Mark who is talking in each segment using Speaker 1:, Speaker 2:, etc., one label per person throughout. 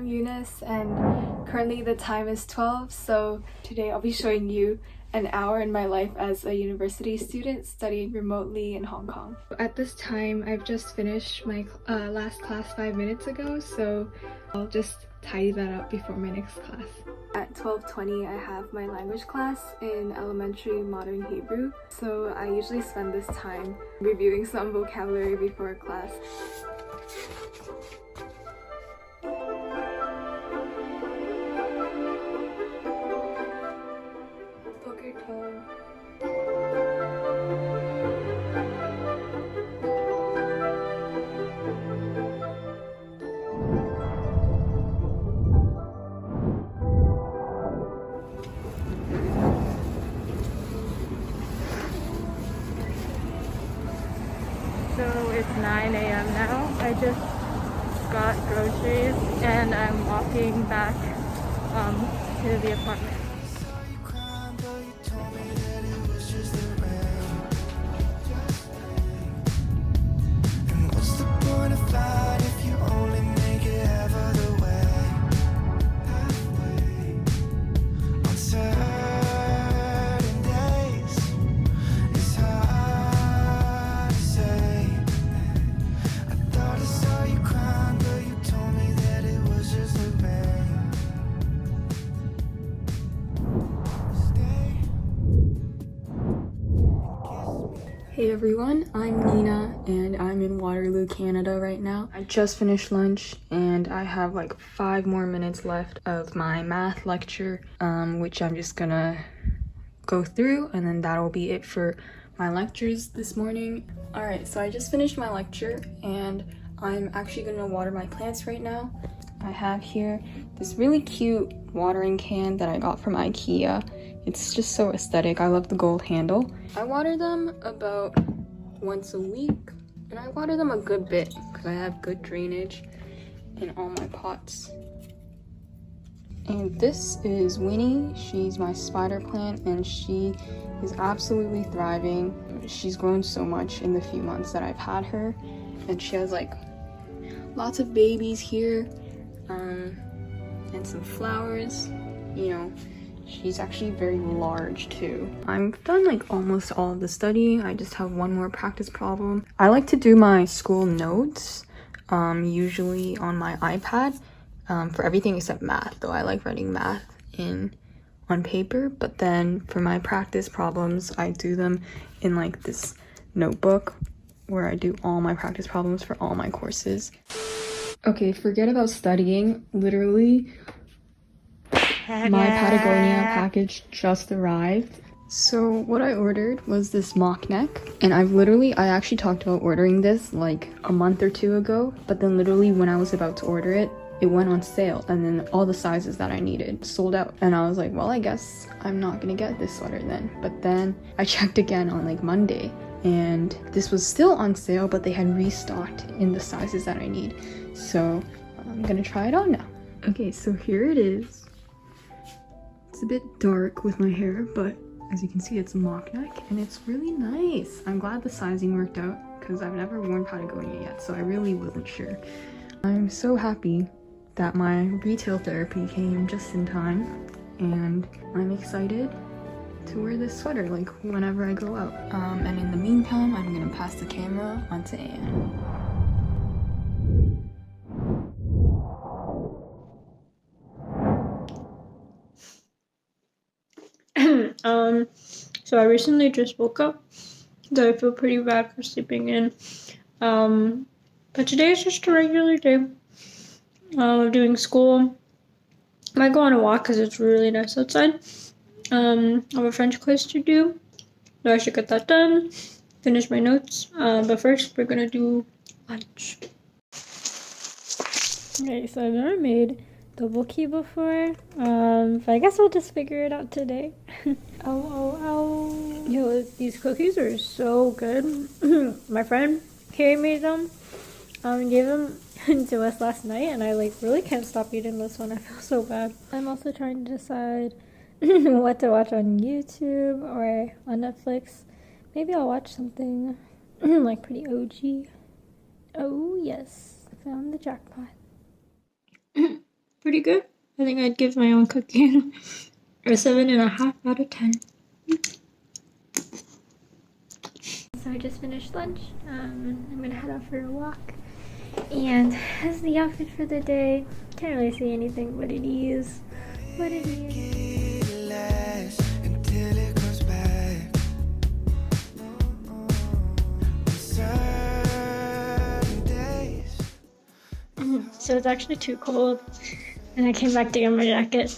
Speaker 1: Eunice, and currently the time is 12, so today I'll be showing you an hour in my life as a university student studying remotely in Hong Kong. At this time, I've just finished my last class 5 minutes ago, so I'll just tidy that up before my next class. At 12:20, I have my language class in elementary modern Hebrew, so I usually spend this time reviewing some vocabulary before class. So it's 9 a.m. now. I just got groceries and I'm walking back to the apartment. Hey everyone, I'm Nina and I'm in Waterloo, Canada right now. I just finished lunch and I have like 5 more minutes left of my math lecture, which I'm just gonna go through, and then that'll be it for my lectures this morning. Alright, so I just finished my lecture and I'm actually gonna water my plants right now. I have here this really cute watering can that I got from IKEA. It's just so aesthetic. I love the gold handle. I water them about once a week, and I water them a good bit because I have good drainage in all my pots. And this is Winnie. She's my spider plant and she is absolutely thriving. She's grown so much in the few months that I've had her, and she has like lots of babies here, and some flowers, you know. She's actually very large too. I've done like almost all of the studying. I just have one more practice problem. I like to do my school notes, usually on my iPad, for everything except math, though I like writing math on paper. But then for my practice problems, I do them in like this notebook where I do all my practice problems for all my courses. Okay, forget about studying. Literally, my Patagonia package just arrived. So what I ordered was this mock neck, and I actually talked about ordering this like a month or 2 ago, but then literally when I was about to order it, it went on sale, and then all the sizes that I needed sold out. And I was like, well, I guess I'm not gonna get this sweater then. But then I checked again on like Monday, and this was still on sale, but they had restocked in the sizes that I need. So I'm gonna try it on now. Okay, so here it is. It's a bit dark with my hair, but as you can see, it's mock neck and it's really nice. I'm glad the sizing worked out because I've never worn Patagonia yet, so I really wasn't sure. I'm so happy that my retail therapy came just in time, and I'm excited to wear this sweater like whenever I go out. And in the meantime, I'm gonna pass the camera on to Anne.
Speaker 2: So I recently just woke up, so I feel pretty bad for sleeping in. But today is just a regular day of doing school. I might go on a walk because it's really nice outside. I have a French class to do, so I should get that done, finish my notes. But first, we're gonna do lunch. Okay, so I've never made double key before, but I guess I'll just figure it out today. Oh. Yo, these cookies are so good. My friend Carrie made them, and gave them to us last night, and I like really can't stop eating this one. I feel so bad. I'm also trying to decide what to watch on YouTube or on Netflix. Maybe I'll watch something like pretty OG. Oh yes, I found the jackpot. pretty good. I think I'd give my own cooking a 7.5 out of 10. So I just finished lunch. I'm gonna head out for a walk. And this is the outfit for the day. Can't really see anything, but it is what it is. So it's actually too cold, and I came back to get my jacket.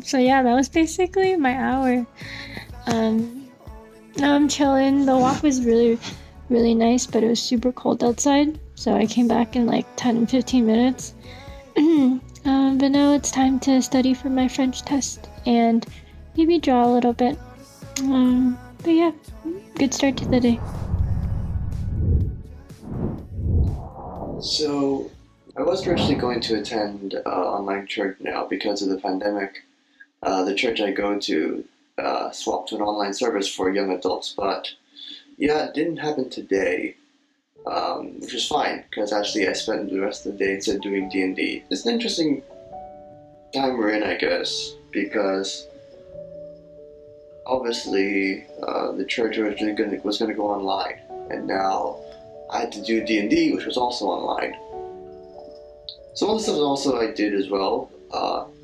Speaker 2: So yeah, that was basically my hour. Now I'm chilling. The walk was really, really nice, but it was super cold outside, so I came back in like 10 and 15 minutes. But now it's time to study for my French test and maybe draw a little bit. But yeah, good start to the day.
Speaker 3: So, I was originally going to attend online church now because of the pandemic. The church I go to swapped to an online service for young adults, but yeah, it didn't happen today, which is fine because actually I spent the rest of the day instead doing D&D. It's an interesting time we're in, I guess, because obviously the church originally was going to go online, and now I had to do D&D, which was also online. Some of the stuff also I did as well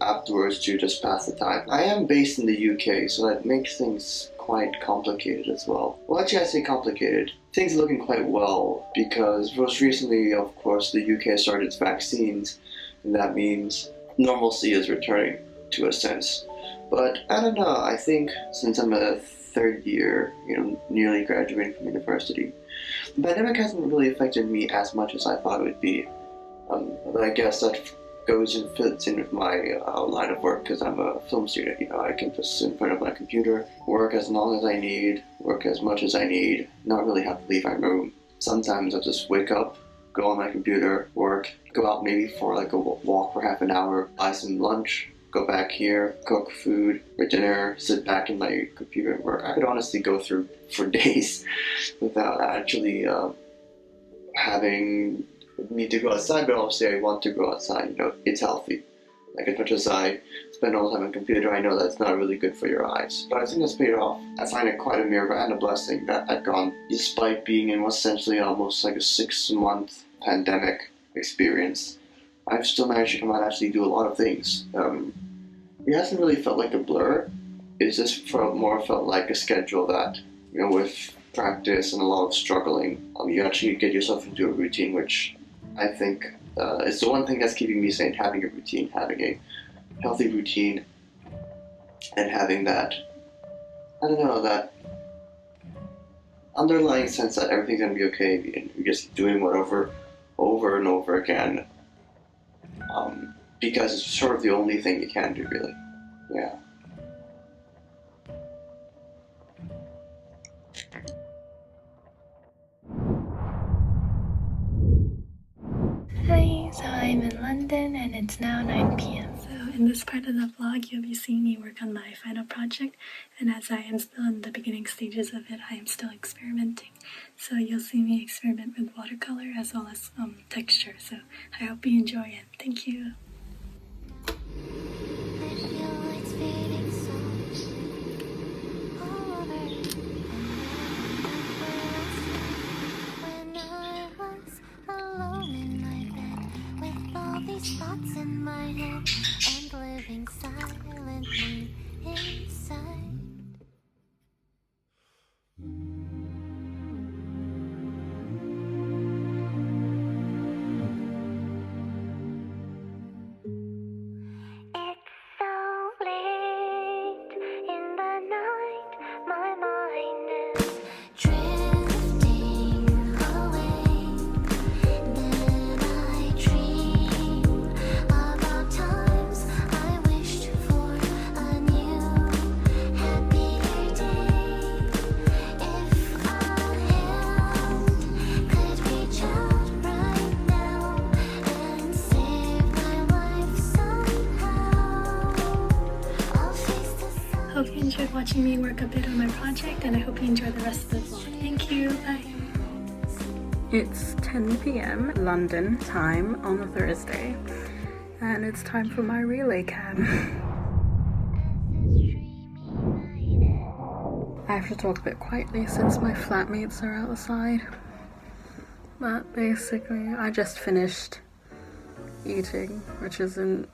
Speaker 3: afterwards to just pass the time. I am based in the UK, so that makes things quite complicated as well. Well, actually I say complicated. Things are looking quite well because most recently, of course, the UK started its vaccines, and that means normalcy is returning to a sense. But I don't know, I think since I'm a third year, nearly graduating from university, the pandemic hasn't really affected me as much as I thought it would be. But I guess that goes and fits in with my line of work because I'm a film student. I can just sit in front of my computer, work as long as I need, work as much as I need, not really have to leave my room. Sometimes I'll just wake up, go on my computer, work, go out maybe for like a walk for half an hour, buy some lunch, go back here, cook food for dinner, sit back in my computer and work. I could honestly go through for days without actually having need to go outside, but obviously I want to go outside. It's healthy. Like, as much as I spend all the time on the computer, I know that's not really good for your eyes. But I think that's paid off. I find it quite a miracle and a blessing that I've gone, despite being in what's essentially almost like a 6-month pandemic experience, I've still managed to come out and actually do a lot of things. It hasn't really felt like a blur. It's just more felt like a schedule that, with practice and a lot of struggling, you actually get yourself into a routine, which I think is the one thing that's keeping me sane, having a routine, having a healthy routine, and having that, that underlying sense that everything's going to be okay, and you're just doing whatever over and over again, because it's sort of the only thing you can do, really. Yeah.
Speaker 4: Hi, so I'm in London and it's now 9 p.m. So in this part of the vlog, you'll be seeing me work on my final project, and as I am still in the beginning stages of it, I am still experimenting. So you'll see me experiment with watercolor as well as texture, so I hope you enjoy it. Thank you.
Speaker 5: Thoughts in my head and living silently inside. It's so late in the night, my mind is drifting away. Then I dream about time.
Speaker 4: watching me work a bit on my project, and I hope you enjoy the rest of the vlog. Thank you, bye!
Speaker 6: It's 10 p.m. London time on a Thursday, and it's time for my relay cam. I have to talk a bit quietly since my flatmates are outside. But basically, I just finished eating, which isn't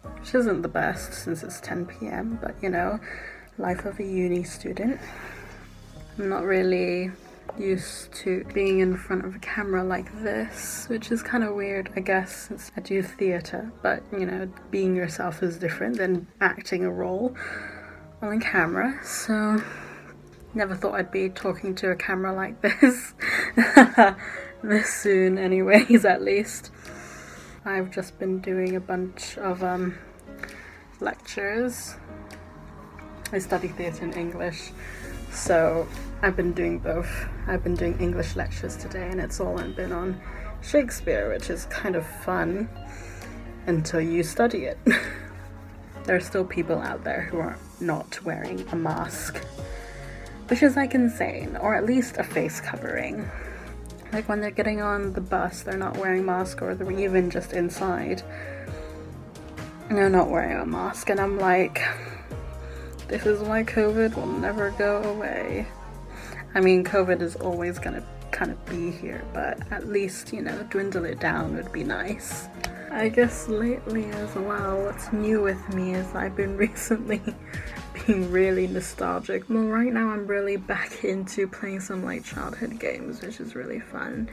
Speaker 6: the best since it's 10 p.m. But you know, life of a uni student. I'm not really used to being in front of a camera like this, which is kind of weird, I guess, since I do theatre. But you know, being yourself is different than acting a role on camera. So never thought I'd be talking to a camera like this this soon anyways, at least. I've just been doing a bunch of lectures. I study theatre and English, so I've been doing both. I've been doing English lectures today, and it's all been on Shakespeare, which is kind of fun until you study it. There are still people out there who are not wearing a mask, which is like insane, or at least a face covering. Like when they're getting on the bus, they're not wearing a mask, or they're even just inside, they're not wearing a mask, and I'm like, this is why COVID will never go away. I mean, COVID is always gonna kind of be here, but at least, you know, dwindle it down would be nice. I guess lately as well, what's new with me is I've been recently being really nostalgic. Well, right now I'm really back into playing some like childhood games, which is really fun.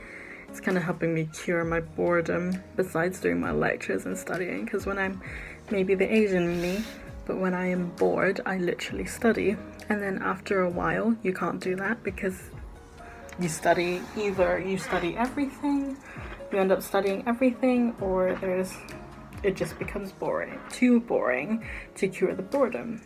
Speaker 6: It's kind of helping me cure my boredom besides doing my lectures and studying, because when I'm maybe the Asian me, but when I am bored, I literally study. And then after a while, you can't do that because you study, either you study everything, you end up studying everything, or it just becomes boring. Too boring to cure the boredom.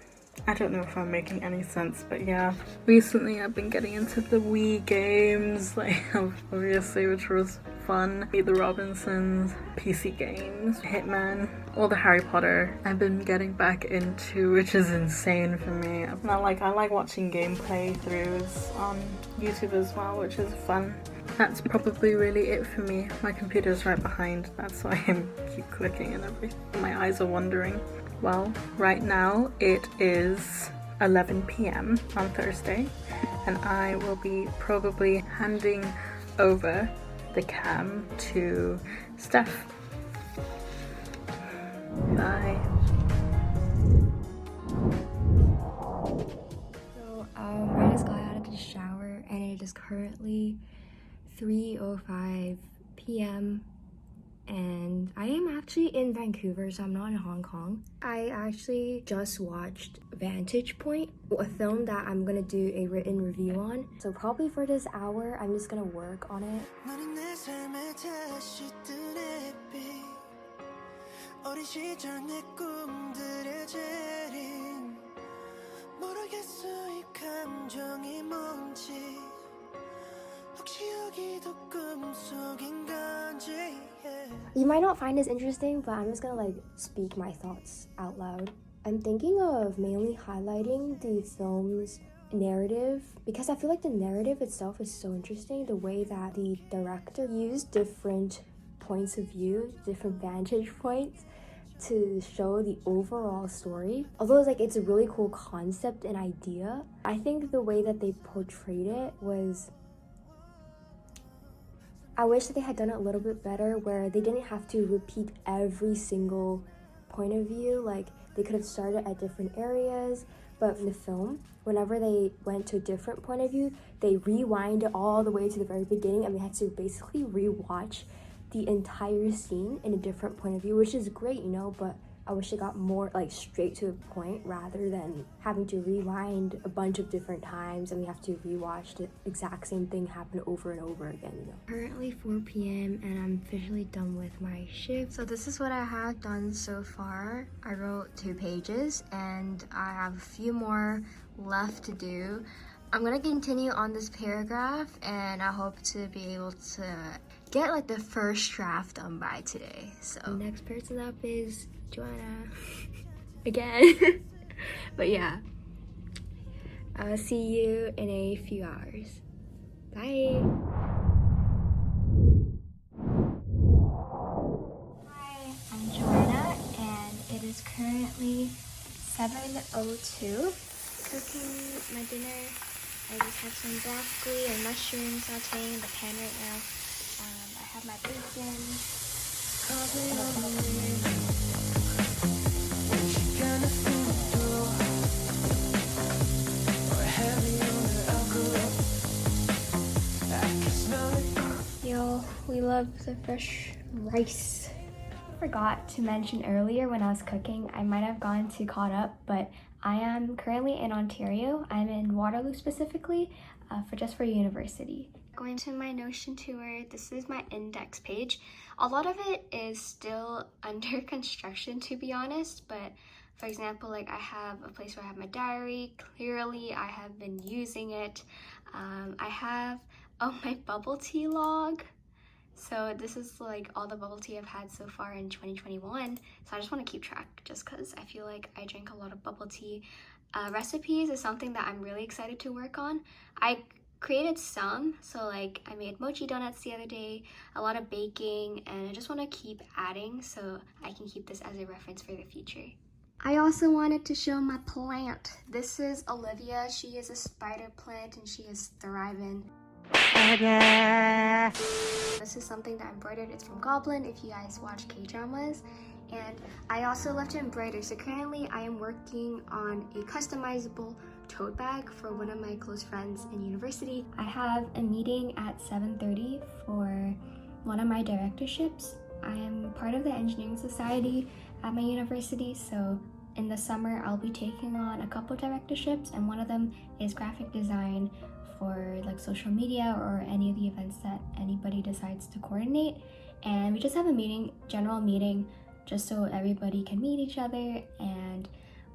Speaker 6: I don't know if I'm making any sense, but yeah. Recently I've been getting into the Wii games, like obviously, which was fun. Meet the Robinsons, PC games, Hitman, all the Harry Potter I've been getting back into, which is insane for me. I like watching gameplay throughs on YouTube as well, which is fun. That's probably really it for me. My computer's right behind, that's why I keep clicking and everything. My eyes are wandering. Well, right now it is 11 p.m. on Thursday, and I will be probably handing over the cam to Steph. Bye.
Speaker 7: So I just got out of the shower, and it is currently 3:05 p.m. and I am actually in Vancouver, so I'm not in Hong Kong. I actually just watched Vantage Point, a film that I'm gonna do a written review on. So probably for this hour, I'm just gonna work on it. You might not find this interesting, but I'm just gonna like speak my thoughts out loud. I'm thinking of mainly highlighting the film's narrative, because I feel like the narrative itself is so interesting. The way that the director used different points of view, different vantage points to show the overall story. Although it's a really cool concept and idea, I think the way that they portrayed it was, I wish that they had done it a little bit better, where they didn't have to repeat every single point of view. Like, they could have started at different areas, but in the film, whenever they went to a different point of view, they rewind it all the way to the very beginning, and we had to basically rewatch the entire scene in a different point of view, which is great, you know, but I wish it got more straight to the point rather than having to rewind a bunch of different times and we have to rewatch the exact same thing happen over and over again, you know. Currently 4 p.m. and I'm officially done with my shift. So this is what I have done so far. I wrote 2 pages and I have a few more left to do. I'm gonna continue on this paragraph and I hope to be able to get the first draft done by today. So the next person up is Joanna again. But yeah, I'll see you in a few hours. Bye. Hi, I'm Joanna, and it is currently 7:02. Cooking my dinner. I just have some broccoli and mushrooms sauteing in the pan right now. I have my bacon. Yo, we love the fresh rice. I forgot to mention earlier when I was cooking, I might have gone too caught up, but I am currently in Ontario. I'm in Waterloo specifically, for university. Going to my Notion tour, this is my index page. A lot of it is still under construction, to be honest, but for example, like I have a place where I have my diary. Clearly, I have been using it. I have my bubble tea log. So this is like all the bubble tea I've had so far in 2021. So I just want to keep track just because I feel like I drink a lot of bubble tea. Recipes is something that I'm really excited to work on. I created some, so like I made mochi donuts the other day, a lot of baking, and I just want to keep adding so I can keep this as a reference for the future. I also wanted to show my plant. This is Olivia. She is a spider plant and she is thriving. This is something that I embroidered. It's from Goblin if you guys watch K-dramas. And I also love to embroider. So currently I am working on a customizable tote bag for one of my close friends in university. I have a meeting at 7:30 for one of my directorships. I am part of the engineering society at my university, so in the summer I'll be taking on a couple directorships, and one of them is graphic design for like social media or any of the events that anybody decides to coordinate. And we just have a meeting, general meeting, just so everybody can meet each other and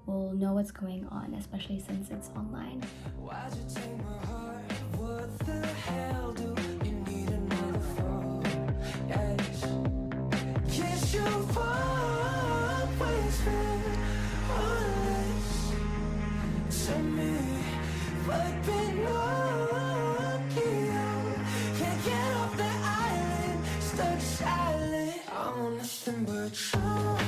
Speaker 7: we'll know what's going on, especially since it's online. Why'd you take my heart? What the hell do you need another phone? Yes. Kiss you always been honest to me, but been can't get off the island, stuck silent. I'm on nothing but trouble.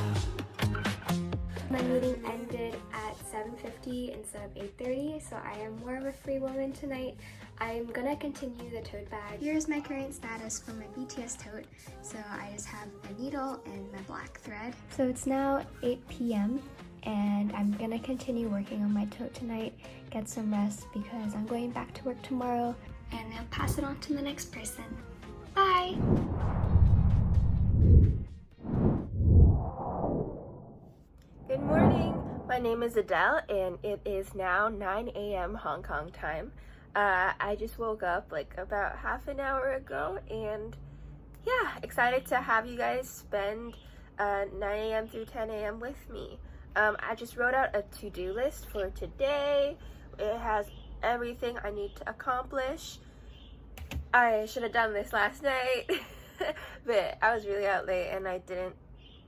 Speaker 7: My meeting ended at 7:50 instead of 8:30, so I am more of a free woman tonight. I'm gonna continue the tote bag. Here's my current status for my BTS tote. So I just have my needle and my black thread. So it's now 8 p.m. and I'm gonna continue working on my tote tonight, get some rest because I'm going back to work tomorrow, and I'll pass it on to the next person. Bye!
Speaker 8: Good morning, my name is Adele and it is now 9 a.m. Hong Kong time. I just woke up like about half an hour ago and yeah, excited to have you guys spend 9 a.m. through 10 a.m. with me. I just wrote out a to-do list for today. It has everything I need to accomplish. I should have done this last night, but I was really out late and I didn't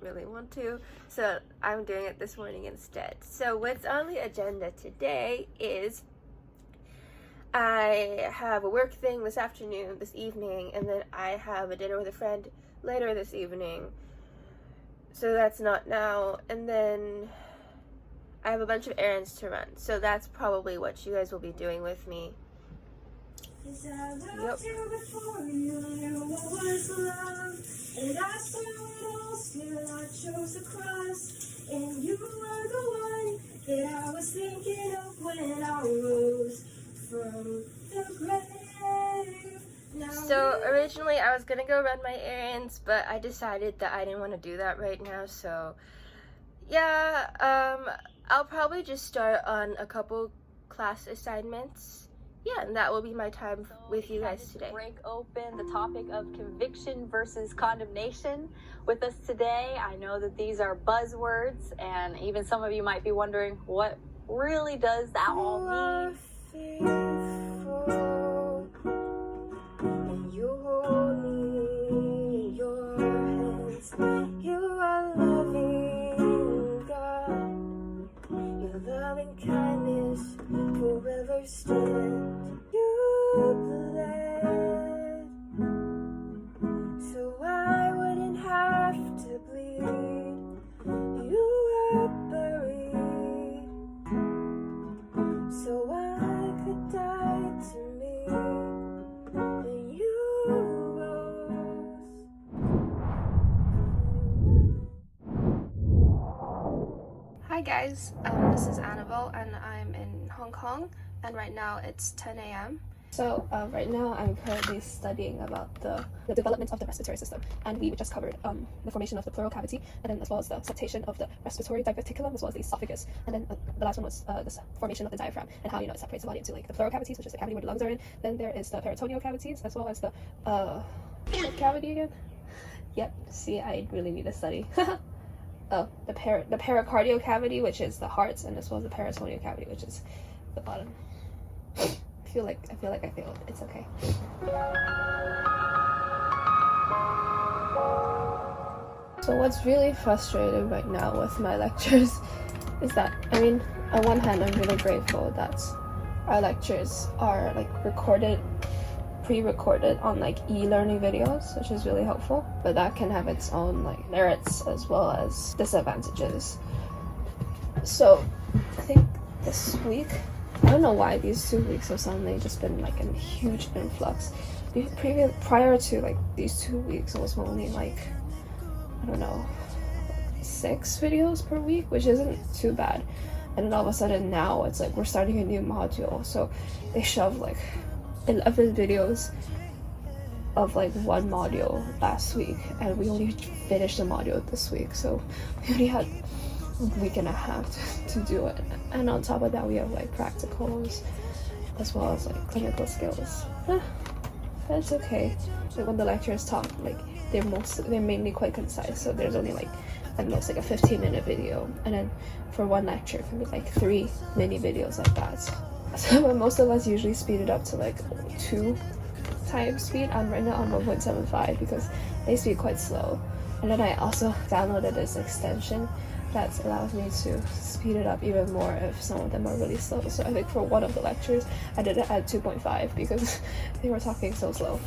Speaker 8: really want to, so I'm doing it this morning instead. So what's on the agenda today is I have a work thing this afternoon, this evening, and then I have a dinner with a friend later this evening. So that's not now. And then I have a bunch of errands to run. So that's probably what you guys will be doing with me. Yep. And I saw it all, still I chose to cross. And you were the one that I was thinking of when I rose from the grave. So originally I was gonna go run my errands, but I decided that I didn't want to do that right now. So yeah, I'll probably just start on a couple class assignments. Yeah, and that will be my time with you guys today.
Speaker 9: Break open the topic of conviction versus condemnation with us today. I know that these are buzzwords, and even some of you might be wondering, what really does that all mean?
Speaker 8: You hold me in your hands. You are loving God. Your loving kindness forever
Speaker 10: understand you bled, so I wouldn't have to bleed. You were buried, so I could die to me, and you rose.
Speaker 11: Hi guys, this is Annabelle and I'm in Hong Kong, and right now it's 10 a.m. So right now I'm currently studying about the development of the respiratory system, and we just covered the formation of the pleural cavity, and then as well as the septation of the respiratory diverticulum, as well as the esophagus, and then the last one was the formation of the diaphragm, and how, you know, it separates the body into like the pleural cavities, which is the cavity where the lungs are in. Then there is the peritoneal cavities, as well as the what cavity again? Yep, see, I really need to study. Oh, the pericardial cavity, which is the heart, and as well as the peritoneal cavity, which is the bottom. I feel like I failed. It's okay. So what's really frustrating right now with my lectures is that, I mean, on one hand, I'm really grateful that our lectures are like pre-recorded on like e-learning videos, which is really helpful, but that can have its own like merits as well as disadvantages. So I think this week, I don't know why these 2 weeks have suddenly just been like a huge influx. Prior to like these 2 weeks, it was only like, I don't know, 6 videos per week, which isn't too bad. And then all of a sudden now it's like we're starting a new module, so they shove like 11 videos of like one module last week, and we only finished the module this week, so we only had a week and a half to do it. And on top of that, we have like practicals as well as like clinical skills. That's okay. Like when the lecturers talk, like they're mainly quite concise, so there's only like at most like a 15-minute video, and then for one lecture it can be like 3 mini videos like that. So most of us usually speed it up to like 2 times speed. I'm right now on 1.75 because they speed quite slow. And then I also downloaded this extension that allows me to speed it up even more if some of them are really slow. So I think for one of the lectures I did it at 2.5 because they were talking so slow.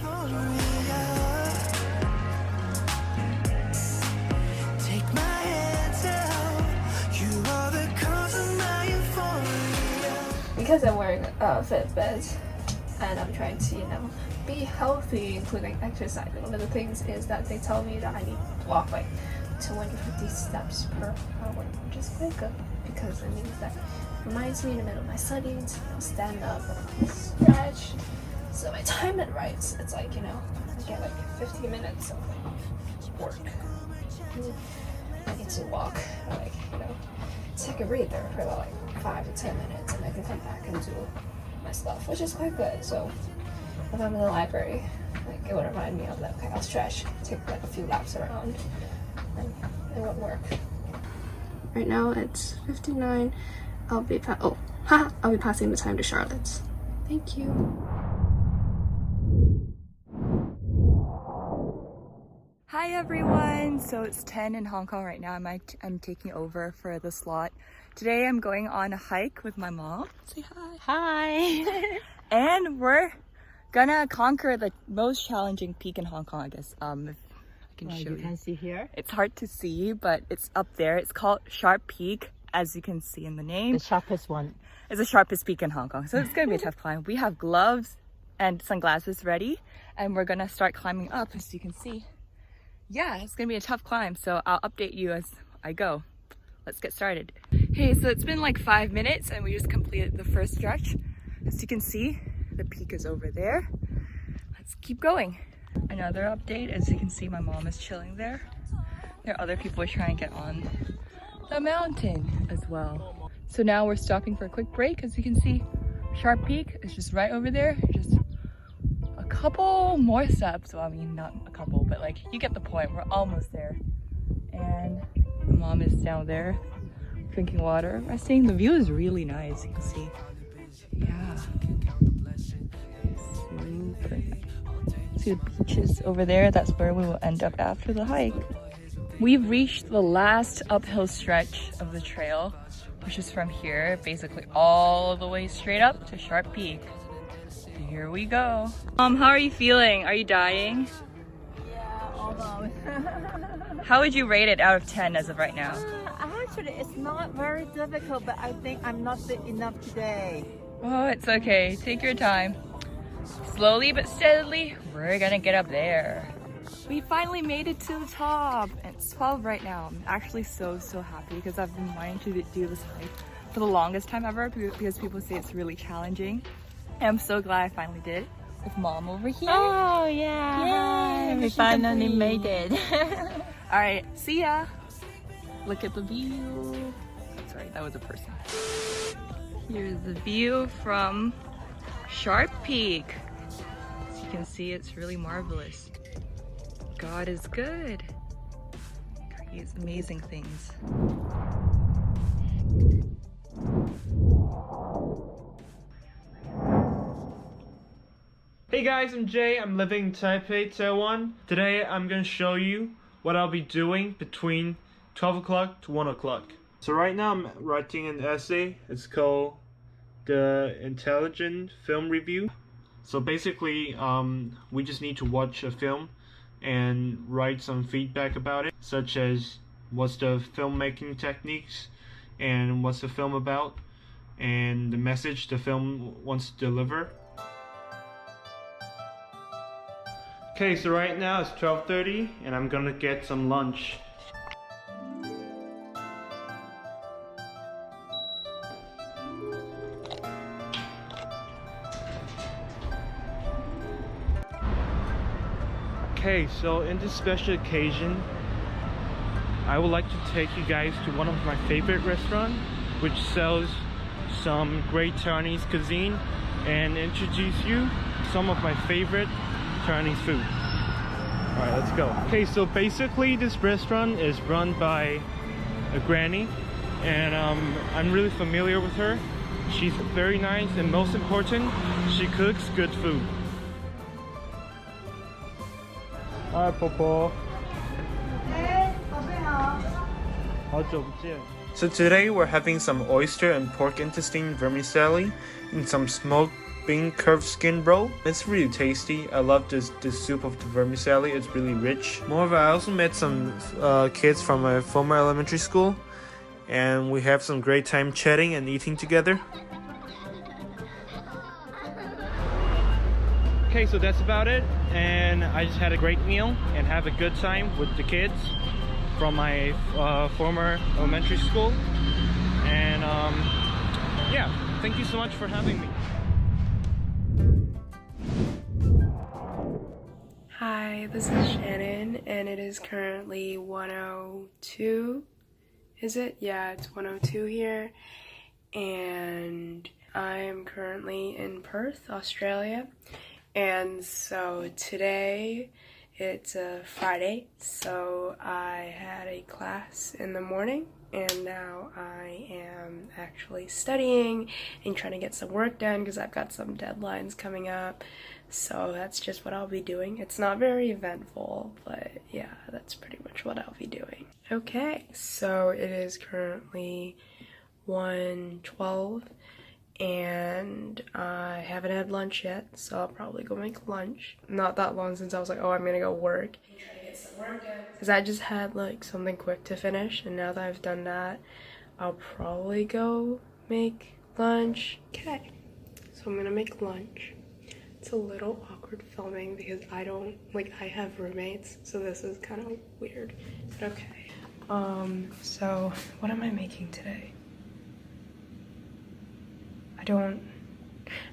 Speaker 11: Because I'm wearing a Fitbit and I'm trying to, you know, be healthy, including exercise, one of the things is that they tell me that I need to walk like 250 steps per hour, which is quite good because it means that it reminds me in the middle of my studies to, you know, stand up and stretch. So I time it right. It's like, you know, I get like 15 minutes of work. I need to walk, like, you know, take a breather for about like 5 to 10 minutes, and I can come back and do my stuff, which is quite good. So if I'm in the library, like it would remind me of that. Okay, I'll stretch, take like a few laps around, and it won't work. Right now it's 59. I'll be passing the time to Charlotte. Thank you.
Speaker 12: Hi everyone! So it's 10 in Hong Kong right now. I'm taking over for the slot. Today I'm going on a hike with my mom. Say hi. Hi! And we're gonna conquer the most challenging peak in Hong Kong, I guess. If I can show you. Can see here? It's hard to see, but it's up there. It's called Sharp Peak, as you can see in the name.
Speaker 13: The sharpest one.
Speaker 12: It's the sharpest peak in Hong Kong. So it's gonna be a tough climb. We have gloves and sunglasses ready, and we're gonna start climbing up, as you can see. Yeah, it's gonna be a tough climb, so I'll update you as I go. Let's get started. Hey, so it's been like 5 minutes and we just completed the first stretch. As you can see, the peak is over there. Let's keep going. Another update, as you can see, my mom is chilling there. There are other people trying to get on the mountain as well. So now we're stopping for a quick break. As you can see, Sharp Peak is just right over there. Just a couple more steps. Well, I mean, not a couple, but like, you get the point. We're almost there. And my mom is down there drinking water, resting. The view is really nice, you can see. Yeah. Super nice. See the beaches over there? That's where we will end up after the hike. We've reached the last uphill stretch of the trail. which is from here, basically all the way straight up to Sharp Peak. Here we go. How are you feeling? Are you dying?
Speaker 13: Yeah, almost.
Speaker 12: How would you rate it out of 10 as of right now?
Speaker 13: Actually, it's not very difficult, but I think I'm not fit enough today.
Speaker 12: Oh, it's okay. Take your time. Slowly but steadily, we're gonna get up there. We finally made it to the top. It's 12 right now. I'm actually so happy because I've been wanting to do this hike for the longest time ever because people say it's really challenging. And I'm so glad I finally did it with Mom over here.
Speaker 13: Oh, yeah. Yay, we finally made it.
Speaker 12: All right, see ya. Look at the view. Sorry, that was a person. Here's the view from Sharp Peak. As you can see, it's really marvelous. God is good. Creates amazing things.
Speaker 14: Hey guys, I'm Jay. I'm living in Taipei, Taiwan. Today I'm going to show you what I'll be doing between 12 o'clock to 1 o'clock. So right now I'm writing an essay. It's called The Intelligent Film Review. So basically, we just need to watch a film and write some feedback about it, such as what's the filmmaking techniques and what's the film about and the message the film wants to deliver. Okay, so right now it's 12:30 and I'm gonna get some lunch. Okay, so in this special occasion, I would like to take you guys to one of my favorite restaurants, which sells some great Chinese cuisine, and introduce you to some of my favorite Chinese food. Alright, let's go. Okay, so basically this restaurant is run by a granny, and I'm really familiar with her. She's very nice, and most important, she cooks good food. Hi, Popo. So today we're having some oyster and pork intestine vermicelli and some smoked bean curved skin roll. It's really tasty. I love this soup of the vermicelli. It's really rich. Moreover, I also met some kids from my former elementary school, and we have some great time chatting and eating together. Okay, so that's about it, and I just had a great meal and have a good time with the kids from my former elementary school, and yeah, thank you so much for having me.
Speaker 15: Hi, this is Shannon, and it is currently 1:02. Is it? Yeah, it's 1:02 here, and I am currently in Perth, Australia. And so today, it's a Friday, so I had a class in the morning, and now I am actually studying and trying to get some work done because I've got some deadlines coming up. So that's just what I'll be doing. It's not very eventful, but yeah, that's pretty much what I'll be doing. Okay, so it is currently 1:12. And I haven't had lunch yet, so I'll probably go make lunch. Not that long since I was like, oh, I'm gonna go work. I'm trying to get some work done. Because I just had like something quick to finish, and now that I've done that, I'll probably go make lunch. Okay, so I'm gonna make lunch. It's a little awkward filming because I have roommates, so this is kind of weird, but okay. So what am I making today? I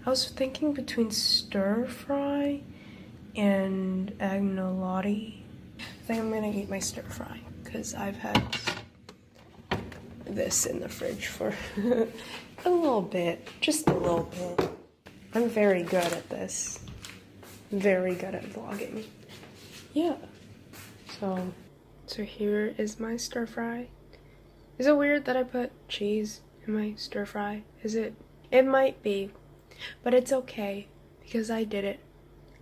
Speaker 15: was thinking between stir fry and agnolotti. I think I'm gonna eat my stir fry because I've had this in the fridge for a little bit, just a little bit. I'm very good at this. Very good at vlogging. Yeah. So here is my stir fry. Is it weird that I put cheese in my stir fry? Is it? It might be, but it's okay because I did it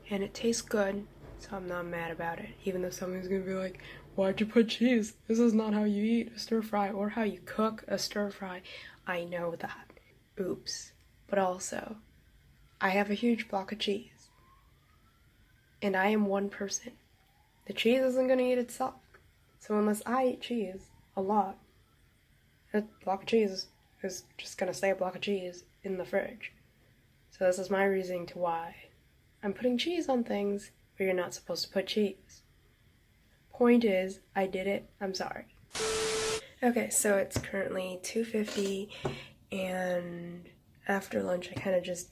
Speaker 15: and it tastes good, so I'm not mad about it, even though someone's gonna be like, why'd you put cheese? This is not how you eat a stir fry or how you cook a stir fry. I know that. Oops. But also, I have a huge block of cheese. And I am one person. The cheese isn't gonna eat itself. So unless I eat cheese a lot, a block of cheese is just gonna stay a block of cheese in the fridge. So this is my reasoning to why I'm putting cheese on things where you're not supposed to put cheese. Point is, I did it. I'm sorry. Okay, so it's currently 2:50, and after lunch I kind of just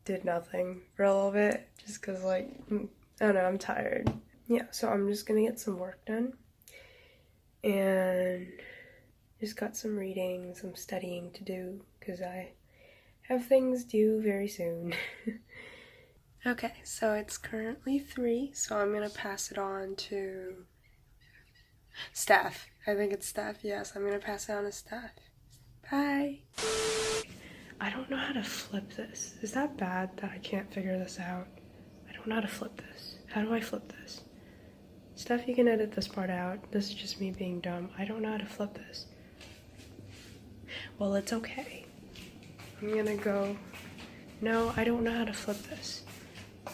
Speaker 15: did nothing for a little bit, just because, like, I don't know, I'm tired. Yeah, so I'm just gonna get some work done, and just got some reading, some studying to do, because I have things due very soon. Okay, so it's currently 3, so I'm gonna pass it on to Steph. I think it's Steph, yes, I'm gonna pass it on to Steph. Bye! I don't know how to flip this. Is that bad that I can't figure this out? I don't know how to flip this. How do I flip this? Steph, you can edit this part out. This is just me being dumb. I don't know how to flip this. Well, it's okay. I'm gonna go... No, I don't know how to flip this.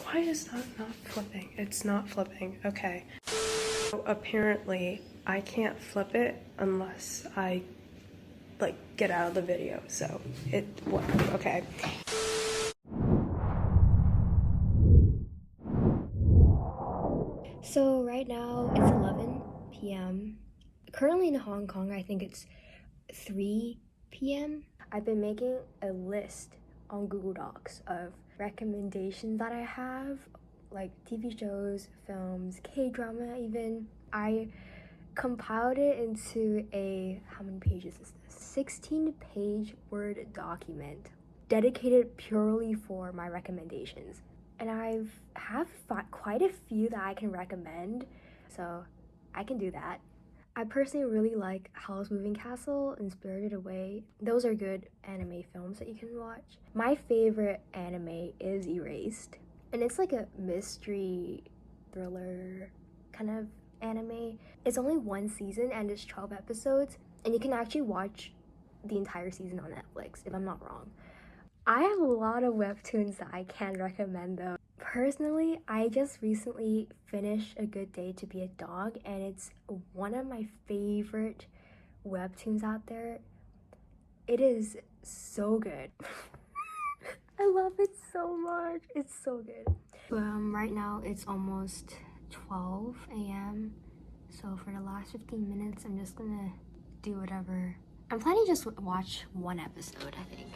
Speaker 15: Why is that not flipping? It's not flipping. Okay. So apparently, I can't flip it unless I, like, get out of the video. So, okay.
Speaker 7: So right now it's 11 p.m. Currently in Hong Kong, I think it's 3 p.m. I've been making a list on Google Docs of recommendations that I have, like TV shows, films, K-drama even. I compiled it into a, how many pages is this? 16-page Word document dedicated purely for my recommendations. And I have quite a few that I can recommend, so I can do that. I personally really like Howl's Moving Castle and Spirited Away. Those are good anime films that you can watch. My favorite anime is Erased, and it's like a mystery thriller kind of anime. It's only 1 season and it's 12 episodes, and you can actually watch the entire season on Netflix, if I'm not wrong. I have a lot of webtoons that I can recommend though. Personally, I just recently finished A Good Day to Be a Dog, and it's one of my favorite webtoons out there. It is so good. I love it so much. It's so good. Right now it's almost 12 a.m. So for the last 15 minutes, I'm just gonna do whatever. I'm planning to just watch 1 episode, I think.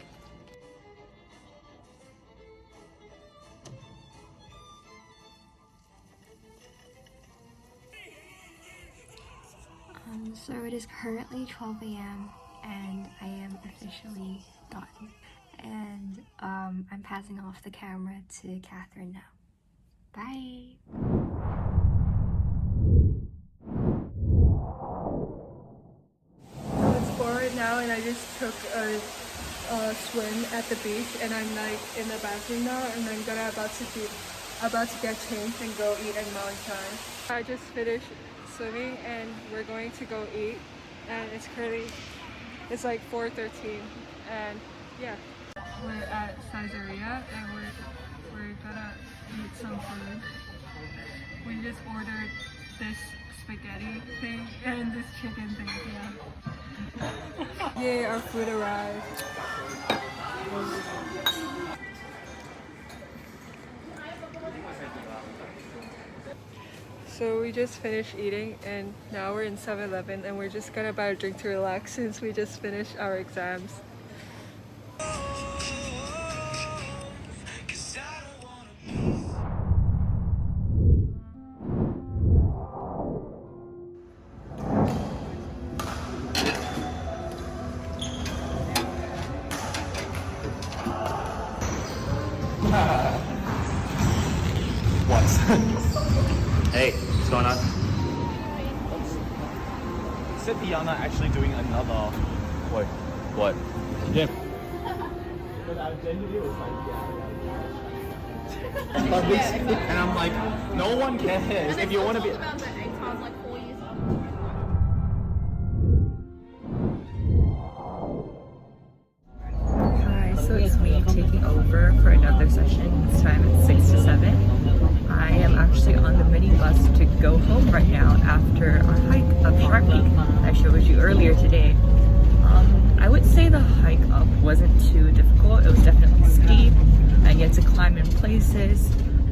Speaker 7: So it is currently 12 a.m. and I am officially done. And I'm passing off the camera to Catherine now. Bye!
Speaker 16: It's 4 right now, and I just took a swim at the beach, and I'm like in the bathroom now, and I'm about to get changed and go eat at Mountain Time. I just finished swimming and we're going to go eat, and it's like 4:13, and yeah, we're at Caesarea and we're gonna eat some food. We just ordered this spaghetti thing and this chicken thing. Yeah. Yay, our food arrived. So we just finished eating and now we're in 7-Eleven and we're just gonna buy a drink to relax since we just finished our exams.
Speaker 17: Hey, what's going on? Said Diana actually doing another. What? Yeah. And I'm like, no one cares if you want to be.
Speaker 12: another session, this time it's 6 to 7. I am actually on the mini bus to go home right now after our hike up Shark Peak I showed you earlier today. I would say the hike up wasn't too difficult. It was definitely steep. I get to climb in places,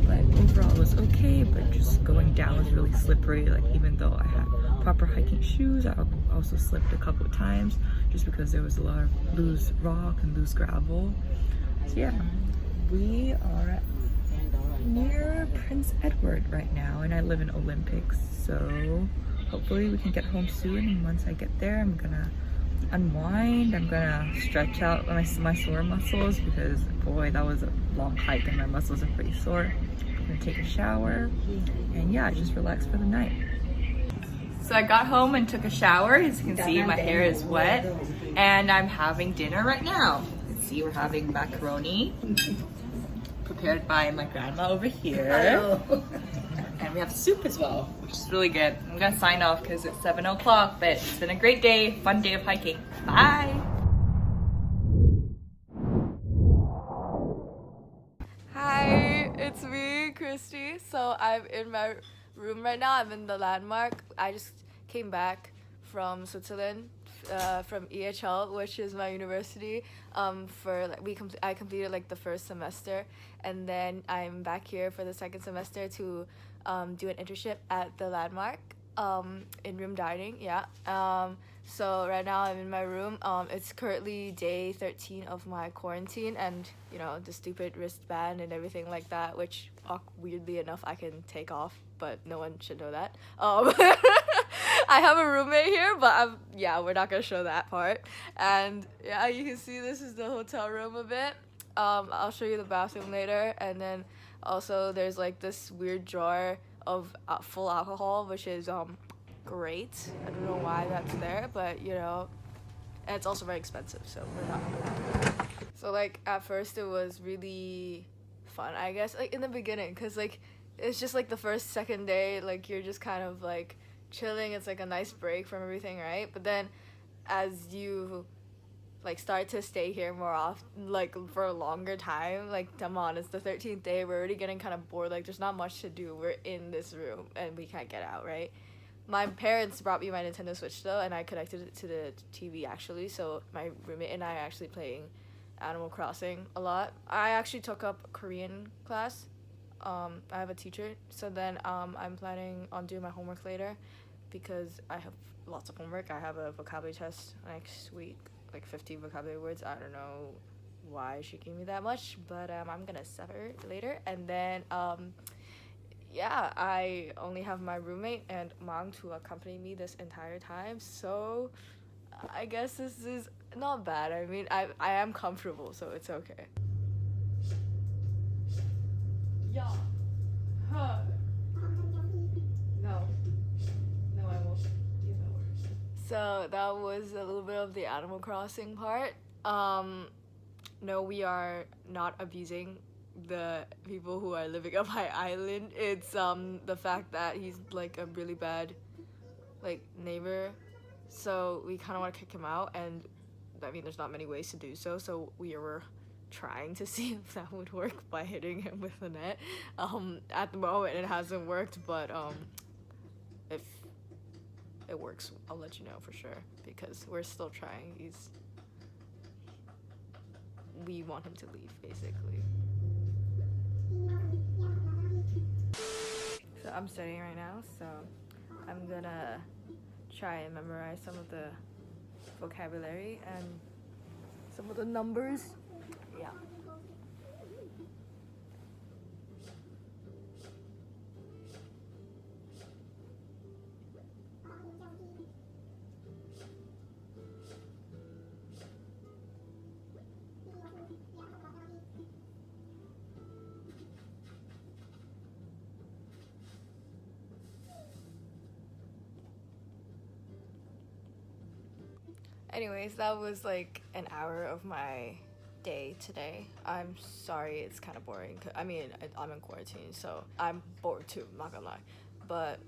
Speaker 12: but overall it was okay, but just going down was really slippery. Like, even though I had proper hiking shoes, I also slipped a couple of times just because there was a lot of loose rock and loose gravel. So yeah, we are near Prince Edward right now, and I live in Olympics, so hopefully we can get home soon. And once I get there, I'm gonna unwind. I'm gonna stretch out my sore muscles because boy, that was a long hike and my muscles are pretty sore. I'm gonna take a shower and yeah, just relax for the night. So I got home and took a shower. As you can see, my hair is wet and I'm having dinner right now. Let's see, we're having macaroni prepared by my grandma over here. And we have soup as well, which is really good. I'm gonna sign off because it's 7 o'clock, but it's been a great day, fun day of hiking. Bye!
Speaker 18: Hi, it's me, Kristy. So I'm in my room right now. I'm in the Landmark. I just came back from Switzerland, from EHL, which is my university. I completed like the first semester, and then I'm back here for the second semester to do an internship at the Landmark in room dining. So right now I'm in my room. It's currently day 13 of my quarantine, and you know, the stupid wristband and everything like that, which weirdly enough I can take off, but no one should know that. I have a roommate here, but we're not gonna show that part. And yeah, you can see this is the hotel room a bit. I'll show you the bathroom later, and then also there's like this weird drawer of full alcohol, which is great. I don't know why that's there, but you know, and it's also very expensive, so we're not. So like at first it was really fun, I guess, like in the beginning, because like it's just like the second day, like you're just kind of like chilling. It's like a nice break from everything, right? But then as you like start to stay here more often, like for a longer time, like come on, it's the 13th day, we're already getting kind of bored. Like there's not much to do, we're in this room and we can't get out, right? My parents brought me my Nintendo Switch though, and I connected it to the TV actually, so my roommate and I are actually playing Animal Crossing a lot. I actually took up a Korean class. I have a teacher, so then I'm planning on doing my homework later because I have lots of homework. I have a vocabulary test next week, like 50 vocabulary words. I don't know why she gave me that much, but I'm gonna suffer later. And then I only have my roommate and mom to accompany me this entire time, so I guess this is not bad. I mean, I am comfortable, so it's okay. Yeah. Huh. No, I won't use that word. So that was a little bit of the Animal Crossing part. No, we are not abusing the people who are living on my island. It's the fact that he's like a really bad like neighbor, so we kind of want to kick him out, and I mean there's not many ways to do so we were trying to see if that would work by hitting him with a net. At the moment it hasn't worked, but if it works I'll let you know for sure, because we're still trying. We want him to leave basically. So I'm studying right now, so I'm gonna try and memorize some of the vocabulary and some of the numbers. Yeah. Anyways, that was like an hour of my day today. I'm sorry it's kind of boring. I mean, I'm in quarantine, so I'm bored too, I'm not gonna lie. But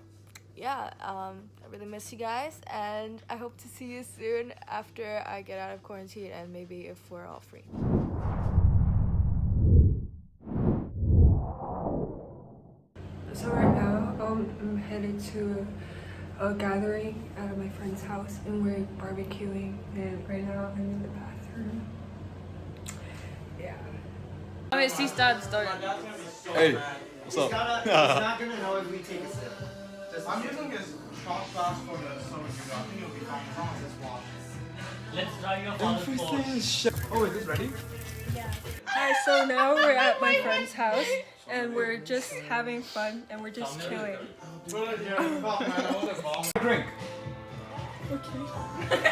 Speaker 18: yeah, I really miss you guys, and I hope to see you soon after I get out of quarantine, and maybe if we're all free.
Speaker 15: headed to a gathering at my friend's house and we're barbecuing, and right now I'm in the bathroom. Yeah.
Speaker 19: Hey, what's up?
Speaker 20: He's not gonna know if we take a sip. I'm using his shot glass for the soda. I think it'll be fine as long as it's washed.
Speaker 19: Let's try your father's.
Speaker 20: Oh, is this ready?
Speaker 15: Yeah. Hi, so now we're at my friend's house and we're just having fun and we're just chilling.
Speaker 20: Drink.
Speaker 15: Okay.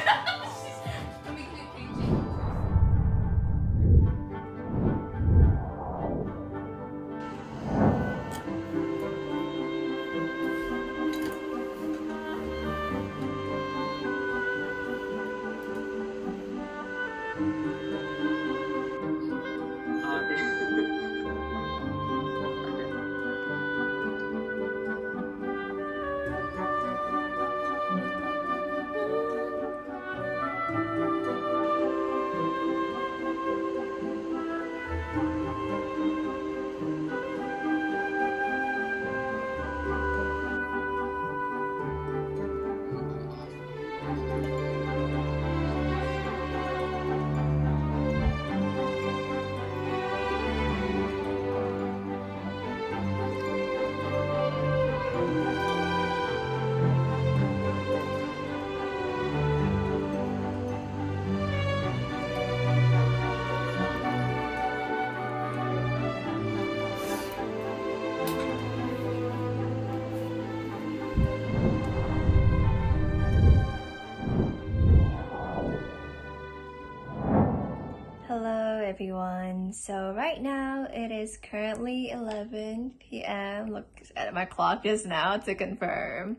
Speaker 21: Hello everyone. So right now it is currently 11 p.m. Look at my clock just now to confirm.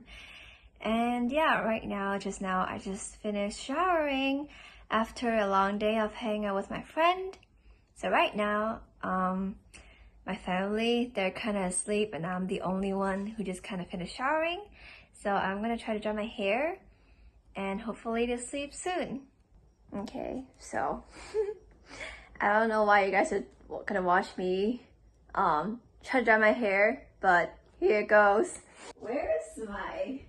Speaker 21: And yeah, right now, I just finished showering after a long day of hanging out with my friend. So right now, my family, they're kind of asleep and I'm the only one who just kind of finished showering. So I'm gonna try to dry my hair and hopefully to sleep soon. Okay, so I don't know why you guys are gonna watch me try to dry my hair, but here it goes. Where's my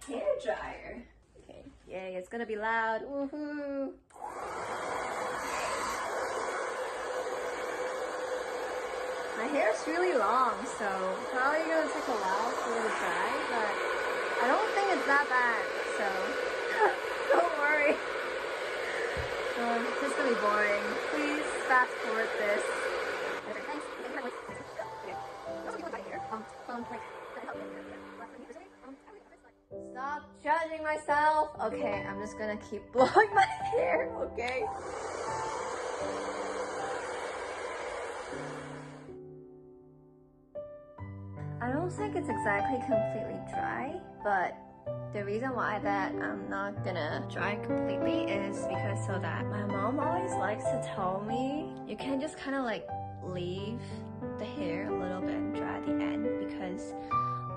Speaker 21: hair dryer? Okay, yay, it's gonna be loud. Woohoo! My hair's really long, so probably gonna take a while for it to dry, but I don't think it's that bad, so don't worry. It's just gonna be boring. Please fast forward this. Okay, thanks. Stop judging myself. Okay, I'm just gonna keep blowing my hair, okay? I don't think it's exactly completely dry, but the reason why that I'm not gonna dry completely is because so that my mom always likes to tell me you can just kind of like leave the hair a little bit and dry the end because,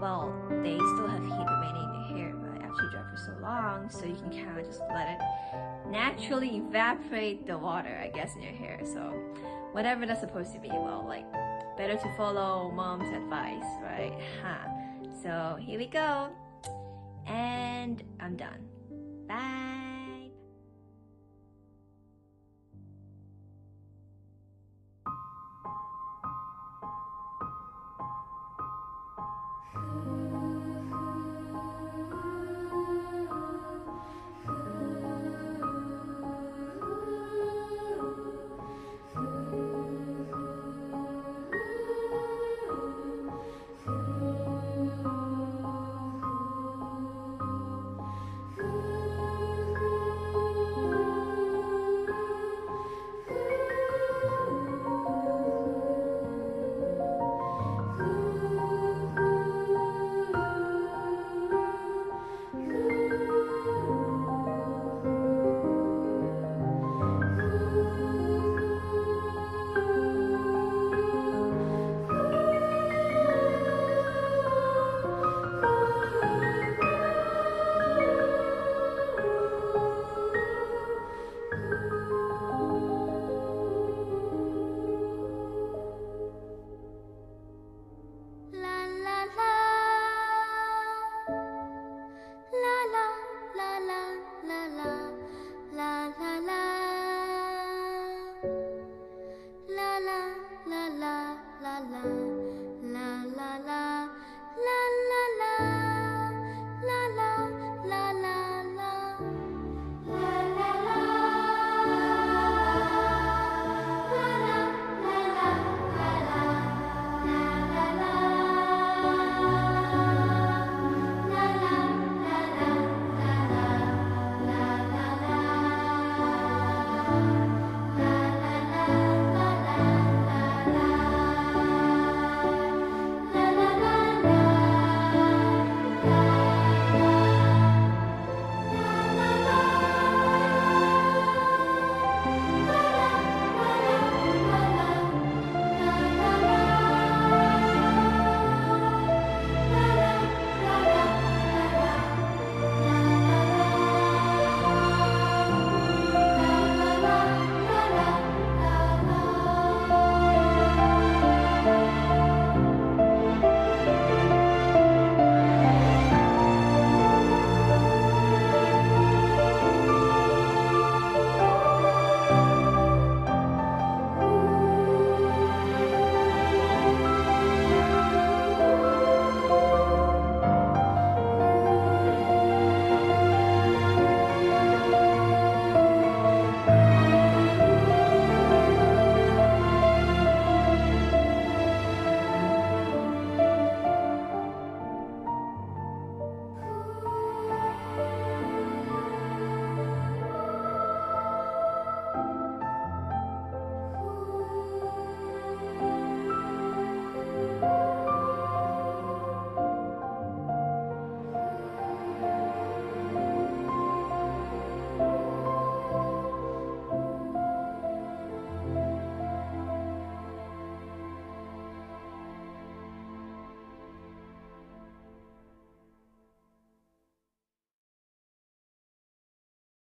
Speaker 21: well, they still have heat remaining in your hair, but after you dry for so long, so you can kind of just let it naturally evaporate the water, I guess, in your hair. So whatever that's supposed to be, well, like, better to follow mom's advice, right? So here we go. And I'm done. Bye.